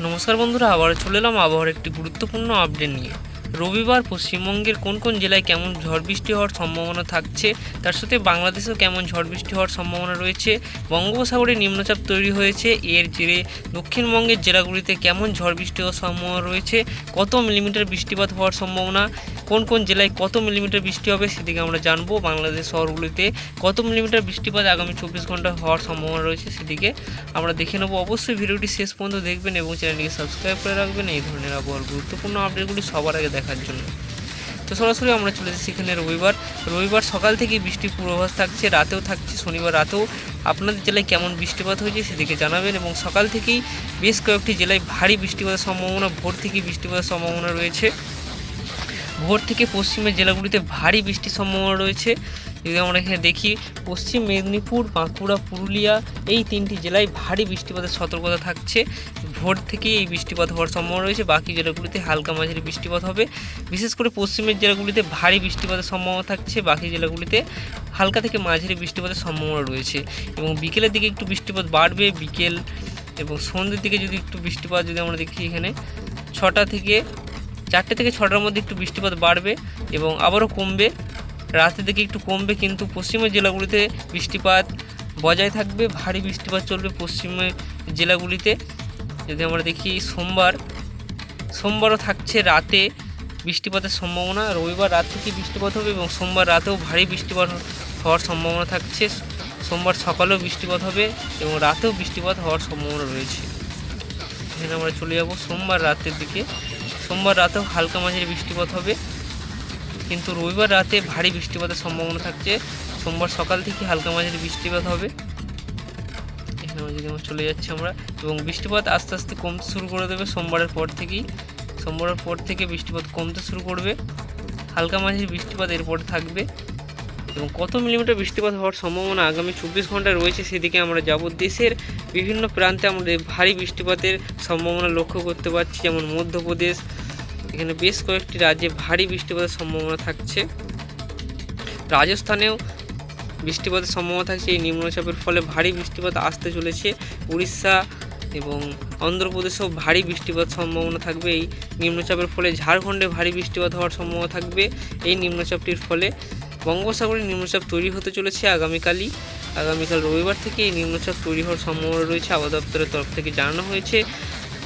নমস্কার বন্ধুরা, আবার চলে এলাম আবহাওয়ার একটি গুরুত্বপূর্ণ আপডেট নিয়ে। রবিবার পশ্চিমবঙ্গের কোন কোন জেলায় কেমন ঝড় বৃষ্টি হওয়ার সম্ভাবনা থাকছে, তার সাথে বাংলাদেশেও কেমন ঝড় বৃষ্টি হওয়ার সম্ভাবনা রয়েছে। বঙ্গোপসাগরে নিম্নচাপ তৈরি হয়েছে, এর জেরে দক্ষিণবঙ্গের জেলাগুলিতে কেমন ঝড় বৃষ্টি হওয়ার সম্ভাবনা রয়েছে, কত মিলিমিটার বৃষ্টিপাত হওয়ার সম্ভাবনা, কোন কোন জেলায় কত মিলিমিটার বৃষ্টি হবে সেদিকে আমরা জানবো। বাংলাদেশ শহরগুলিতে কত মিলিমিটার বৃষ্টিপাত আগামী 24 ঘন্টা হওয়ার সম্ভাবনা রয়েছে সেদিকে আমরা দেখে নেব। অবশ্যই ভিডিওটি শেষ পর্যন্ত দেখবেন এবং চ্যানেলটিকে সাবস্ক্রাইব করে রাখবেন এই ধরনের আবহাওয়ার গুরুত্বপূর্ণ আপডেটগুলি সবার আগে দেখার জন্য। তো সরাসরি আমরা চলে এসেছি এখানে রবিবার সকাল থেকে বৃষ্টির পূর্বাভাস থাকছে, রাতেও থাকছে। শনিবার রাতেও আপনাদের জেলায় কেমন বৃষ্টিপাত হয়েছে সেদিকে জানাবেন এবং সকাল থেকেই বেশ কয়েকটি জেলায় ভারী বৃষ্টিপাতের সম্ভাবনা, ভোর থেকেই বৃষ্টিপাতের সম্ভাবনা রয়েছে। ভোর থেকে পশ্চিমের জেলাগুলিতে ভারী বৃষ্টির সম্ভাবনা রয়েছে। যদি আমরা এখানে দেখি, পশ্চিম মেদিনীপুর, বাঁকুড়া, পুরুলিয়া এই তিনটি জেলায় ভারী বৃষ্টিপাতের সতর্কতা থাকছে। ভোর থেকেই এই বৃষ্টিপাত হওয়ার সম্ভাবনা রয়েছে। বাকি জেলাগুলিতে হালকা মাঝারি বৃষ্টিপাত হবে। বিশেষ করে পশ্চিমের জেলাগুলিতে ভারী বৃষ্টিপাতের সম্ভাবনা থাকছে, বাকি জেলাগুলিতে হালকা থেকে মাঝারি বৃষ্টিপাতের সম্ভাবনা রয়েছে। এবং বিকেলের দিকে একটু বৃষ্টিপাত বাড়বে। বিকেল এবং সন্ধ্যের দিকে যদি একটু বৃষ্টিপাত যদি আমরা দেখি, এখানে 4টা থেকে 6টার মধ্যে একটু বৃষ্টিপাত বাড়বে এবং আবারও কমবে। রাতের দিকে একটু কমবে, কিন্তু পশ্চিমের জেলাগুলিতে বৃষ্টিপাত বজায় থাকবে। ভারী বৃষ্টিপাত চলবে পশ্চিমের জেলাগুলিতে। যদি আমরা দেখি, সোমবারও থাকছে রাতে বৃষ্টিপাতের সম্ভাবনা। রবিবার রাত থেকে বৃষ্টিপাত হবে এবং সোমবার রাতেও ভারী বৃষ্টিপাত হওয়ার সম্ভাবনা থাকছে। সোমবার সকালেও বৃষ্টিপাত হবে এবং রাতেও বৃষ্টিপাত হওয়ার সম্ভাবনা রয়েছে। এখানে আমরা চলে যাব সোমবার রাতের দিকে। সোমবার রাতেও হালকা মাঝারি বৃষ্টিপাত হবে, কিন্তু রবিবার রাতে ভারী বৃষ্টিপাতের সম্ভাবনা থাকছে। সোমবার সকাল থেকে হালকা মাঝারি বৃষ্টিপাত হবে। এখানে যদি আমরা চলে যাচ্ছি আমরা, এবং বৃষ্টিপাত আস্তে আস্তে কমতে শুরু করে দেবে সোমবারের পর থেকে বৃষ্টিপাত কমতে শুরু করবে। হালকা মাঝারি বৃষ্টিপাত এরপর থাকবে। এবং কত মিলিমিটার বৃষ্টিপাত হওয়ার সম্ভাবনা আগামী 24 ঘন্টা রয়েছে সেদিকে আমরা যাব। দেশের বিভিন্ন প্রান্তে আমাদের ভারী বৃষ্টিপাতের সম্ভাবনা লক্ষ্য করতে পারছি, যেমন মধ্যপ্রদেশ, এখানে বেশ কয়েকটি রাজ্যে ভারী বৃষ্টিপাতের সম্ভাবনা থাকছে। রাজস্থানেও বৃষ্টিপাতের সম্ভাবনা থাকছে। এই নিম্নচাপের ফলে ভারী বৃষ্টিপাত আসতে চলেছে। উড়িষ্যা এবং অন্ধ্রপ্রদেশেও ভারী বৃষ্টিপাত সম্ভাবনা থাকবে এই নিম্নচাপের ফলে। ঝাড়খণ্ডে ভারী বৃষ্টিপাত হওয়ার সম্ভাবনা থাকবে এই নিম্নচাপটির ফলে। বঙ্গোপসাগরে নিম্নচাপ তৈরি হতে চলেছে আগামীকাল রবিবার থেকে এই নিম্নচাপ তৈরি হওয়ার সম্ভাবনা রয়েছে। আবহাওয়া দপ্তরের তরফ থেকে জানানো হয়েছে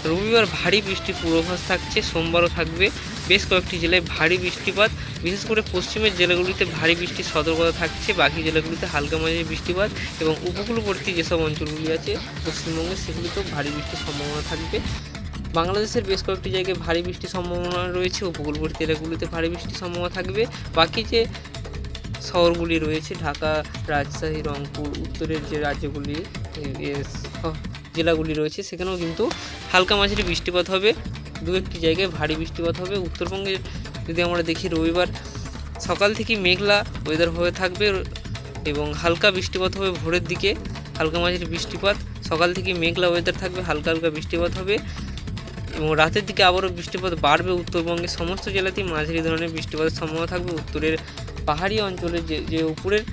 রবিবার ভারী বৃষ্টির পূর্বাভাস থাকছে। সোমবারও থাকবে বেশ কয়েকটি জেলায় ভারী বৃষ্টিপাত। বিশেষ করে পশ্চিমের জেলাগুলিতে ভারী বৃষ্টির সতর্কতা থাকছে, বাকি জেলাগুলিতে হালকা মাঝারি বৃষ্টিপাত এবং উপকূলবর্তী যেসব অঞ্চলগুলি আছে পশ্চিমবঙ্গের, সেগুলিতেও ভারী বৃষ্টির সম্ভাবনা থাকবে। বাংলাদেশের বেশ কয়েকটি জায়গায় ভারী বৃষ্টির সম্ভাবনা রয়েছে, উপকূলবর্তী এলাকাগুলিতে ভারী বৃষ্টির সম্ভাবনা থাকবে। বাকি যে শহরগুলি রয়েছে, ঢাকা, রাজশাহী, রংপুর, উত্তরের যে রাজ্যগুলি জেলাগুলি রয়েছে, সেখানেও কিন্তু হালকা মাঝারি বৃষ্টিপাত হবে। দু একটি জায়গায় ভারী বৃষ্টিপাত হবে। উত্তরবঙ্গে যদি আমরা দেখি, রবিবার সকাল থেকে মেঘলা ওয়েদার হয়ে থাকবে এবং হালকা বৃষ্টিপাত হবে ভোরের দিকে। হালকা মাঝারি বৃষ্টিপাত, সকাল থেকে মেঘলা ওয়েদার থাকবে, হালকা বৃষ্টিপাত হবে এবং রাতের দিকে আবারও বৃষ্টিপাত বাড়বে। উত্তরবঙ্গের সমস্ত জেলাতেই মাঝারি ধরনের বৃষ্টিপাতের সম্ভাবনা থাকবে। উত্তরের পাহাড়ি অঞ্চলের যে উপরের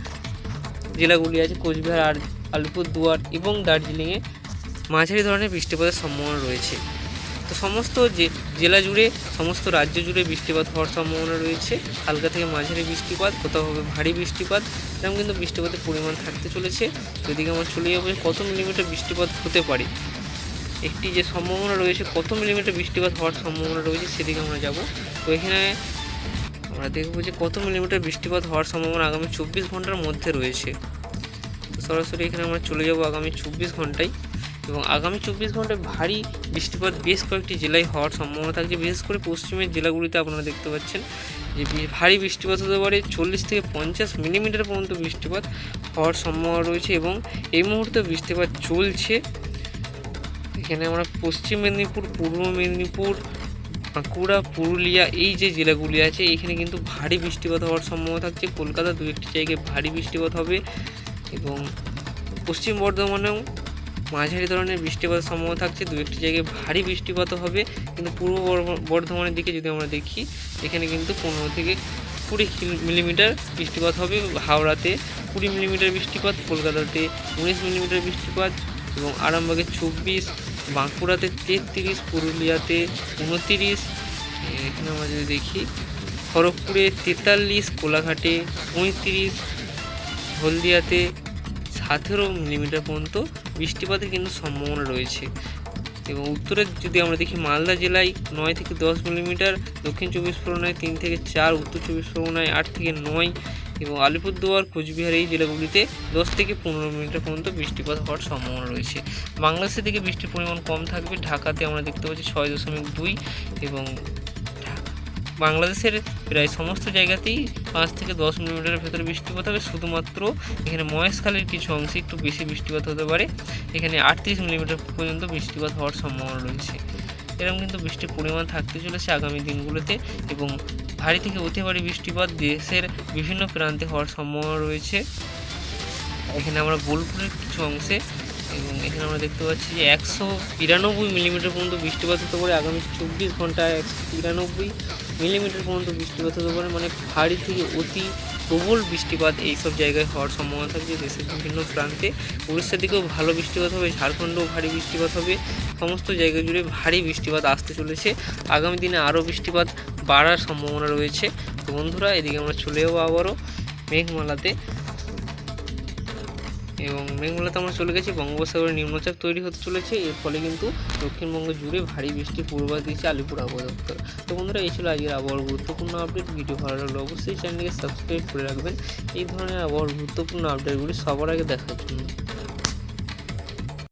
জেলাগুলি আছে, কোচবিহার, আর আলিপুরদুয়ার এবং দার্জিলিংয়ে মাঝারি ধরনের বৃষ্টিপাতের সম্ভাবনা রয়েছে। তো সমস্ত জেলা জুড়ে, সমস্ত রাজ্য জুড়ে বৃষ্টিপাত হওয়ার সম্ভাবনা রয়েছে। হালকা থেকে মাঝারি বৃষ্টিপাত, কোথাও হবে ভারী বৃষ্টিপাত, এরকম কিন্তু বৃষ্টিপাতের পরিমাণ থাকতে চলেছে। যদি আমরা চলে যাবো কত মিলিমিটার বৃষ্টিপাত হতে পারে, একটি যে সম্ভাবনা রয়েছে কত মিলিমিটার বৃষ্টিপাত হওয়ার সম্ভাবনা রয়েছে সেদিকে আমরা যাব। তো এখানে আমরা দেখব যে কত মিলিমিটার বৃষ্টিপাত হওয়ার সম্ভাবনা আগামী 24 ঘন্টার মধ্যে রয়েছে। তো সরাসরি এখানে আমরা চলে যাব আগামী 24 ঘন্টায়, এবং আগামী 24 ঘন্টায় ভারী বৃষ্টিপাত বেশ কয়েকটি জেলায় হওয়ার সম্ভাবনা থাকছে। বিশেষ করে পশ্চিমের জেলাগুলিতে আপনারা দেখতে পাচ্ছেন যে ভারী বৃষ্টিপাত হতে পারে। 40 থেকে 50 মিলিমিটার পর্যন্ত বৃষ্টিপাত হওয়ার সম্ভাবনা রয়েছে এবং এই মুহূর্তে বৃষ্টিপাত চলছে। এখানে আমরা পশ্চিম মেদিনীপুর, পূর্ব মেদিনীপুর, বাঁকুড়া, পুরুলিয়া এই যে জেলাগুলি আছে, এখানে কিন্তু ভারী বৃষ্টিপাত হওয়ার সম্ভাবনা থাকছে। কলকাতা দু একটি জায়গায় ভারী বৃষ্টিপাত হবে এবং পশ্চিম বর্ধমানেও মাঝারি ধরনের বৃষ্টিপাতের সম্ভাবনা থাকছে। দু একটি জায়গায় ভারী বৃষ্টিপাতও হবে। কিন্তু পূর্ব বর্ধমানের দিকে যদি আমরা দেখি, এখানে কিন্তু 15 থেকে 20 মিলিমিটার বৃষ্টিপাত হবে। হাওড়াতে 20 মিলিমিটার বৃষ্টিপাত, কলকাতাতে 19 মিলিমিটার বৃষ্টিপাত এবং আরামবাগে 24 বাঁকুড়াতে 33, পুরুলিয়াতে 29, এখানে আমরা যদি দেখি খড়গপুরে 43, কোলাঘাটে 35, হলদিয়াতে 17 মিলিমিটার পর্যন্ত বৃষ্টিপাতের কিন্তু সম্ভাবনা রয়েছে। এবং উত্তরে যদি আমরা দেখি মালদা জেলায় 9 থেকে 10 মিলিমিটার, দক্ষিণ চব্বিশ পরগনায় 3 থেকে 4, উত্তর চব্বিশ পরগনায় 8 থেকে 9 এবং আলিপুরদুয়ার, কোচবিহার এই জেলাগুলিতে 10 থেকে 15 মিলিমিটার পর্যন্ত বৃষ্টিপাত হওয়ার সম্ভাবনা রয়েছে। বাংলাদেশের দিকে বৃষ্টির পরিমাণ কম থাকবে। ঢাকাতে আমরা দেখতে পাচ্ছি 6.2 এবং বাংলাদেশের প্রায় সমস্ত জায়গাতেই 5 থেকে 10 মিলিমিটারের ভেতরে বৃষ্টিপাত হবে। শুধুমাত্র এখানে মহেশখালীর কিছু অংশে একটু বেশি বৃষ্টিপাত হতে পারে। এখানে 38 মিলিমিটার পর্যন্ত বৃষ্টিপাত হওয়ার সম্ভাবনা রয়েছে। এরকম কিন্তু বৃষ্টির পরিমাণ থাকতে চলেছে আগামী দিনগুলোতে এবং ভারী থেকে অতি ভারী বৃষ্টিপাত দেশের বিভিন্ন প্রান্তে হওয়ার সম্ভাবনা রয়েছে। এখানে আমরা বোলপুরের কিছু অংশে এবং এখানে আমরা দেখতে পাচ্ছি যে 193 মিলিমিটার পর্যন্ত বৃষ্টিপাত হতে পারে আগামী 24 ঘন্টায়। 193 মিলিমিটার পর্যন্ত বৃষ্টিপাত হতে পারে, মানে ভারী থেকে অতি প্রবল বৃষ্টিপাত এইসব জায়গায় হওয়ার সম্ভাবনা থাকছে দেশের বিভিন্ন প্রান্তে। উড়িষ্যার দিকেও ভালো বৃষ্টিপাত হবে, ঝাড়খণ্ডেও ভারী বৃষ্টিপাত হবে। সমস্ত জায়গা জুড়ে ভারী বৃষ্টিপাত আসতে চলেছে। আগামী দিনে আরও বৃষ্টিপাত বাড়ার সম্ভাবনা রয়েছে। তো বন্ধুরা, এদিকে আমরা চলে যাবো আবারও মেঘমালাতে এবং মেঘমালাতে আমরা চলে গেছি। বঙ্গোপসাগরে নিম্নচাপ তৈরি হতে চলেছে, এর ফলে কিন্তু দক্ষিণবঙ্গ জুড়ে ভারী বৃষ্টির পূর্বাভাস দিয়েছে আলিপুর আবহাওয়া দপ্তর। তো বন্ধুরা, এই ছিল আজকের আবহাওয়ার গুরুত্বপূর্ণ আপডেট। ভিডিও ভালো লাগলে অবশ্যই চ্যানেলটিকে সাবস্ক্রাইব করে রাখবেন এই ধরনের আবহাওয়ার গুরুত্বপূর্ণ আপডেটগুলি সবার আগে দেখার জন্য।